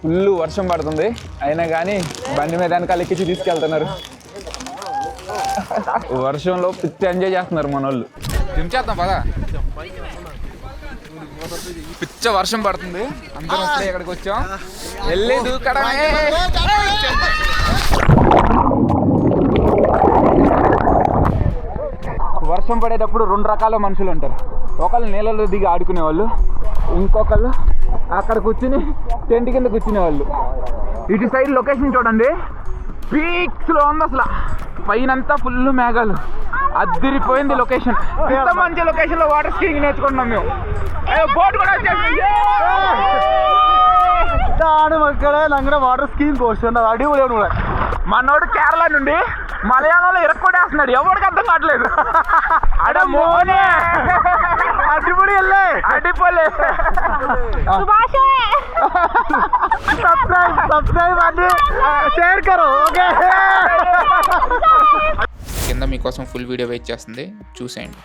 Full వర్షం పడుతుంది అయినా కానీ బండి మీద వెనకాల ఎక్కించి తీసుకెళ్తున్నారు. వర్షంలో పిచ్చి ఎంజాయ్ చేస్తున్నారు మన వాళ్ళు. దించేద్దాం పదా. పిచ్చ వర్షం పడుతుంది, అందరం వస్తే ఇక్కడికి వచ్చాం. వెళ్ళి దూకడమే. వర్షం పడేటప్పుడు 2 రకాల మనుషులు ఉంటారు. ఒకళ్ళు నీళ్ళలో దిగి ఆడుకునే వాళ్ళు, ఇంకొకళ్ళు అక్కడ కూర్చుని టెంట్ కింద కూర్చునే వాళ్ళు. ఇటు సైడ్ లొకేషన్ చూడండి, పీక్స్లో ఉంది అసలు. పైనంతా ఫుల్ మేఘాలు, అద్దిరిపోయింది లొకేషన్. ఇంత మంచి లొకేషన్లో వాటర్ స్కీయింగ్ నేర్చుకుంటున్నాం మేము. బోట్ కూడా ఇక్కడ నంగడ వాటర్ స్కీమ్ పోస్ట్ అడిగి మనోడు కేరళ నుండి మలయాళంలో ఇరక్కొడేస్తున్నాడు, ఎవరికి అర్థం కావట్లేదు. అడమోనే అడిపొడి వెళ్ళే అడిపోలే. సబ్స్క్రైబ్ అండి, షేర్ కరో. ఓకే, కింద మీకోసం ఫుల్ వీడియో వెయిట్ చేస్తుంది, చూసేయండి.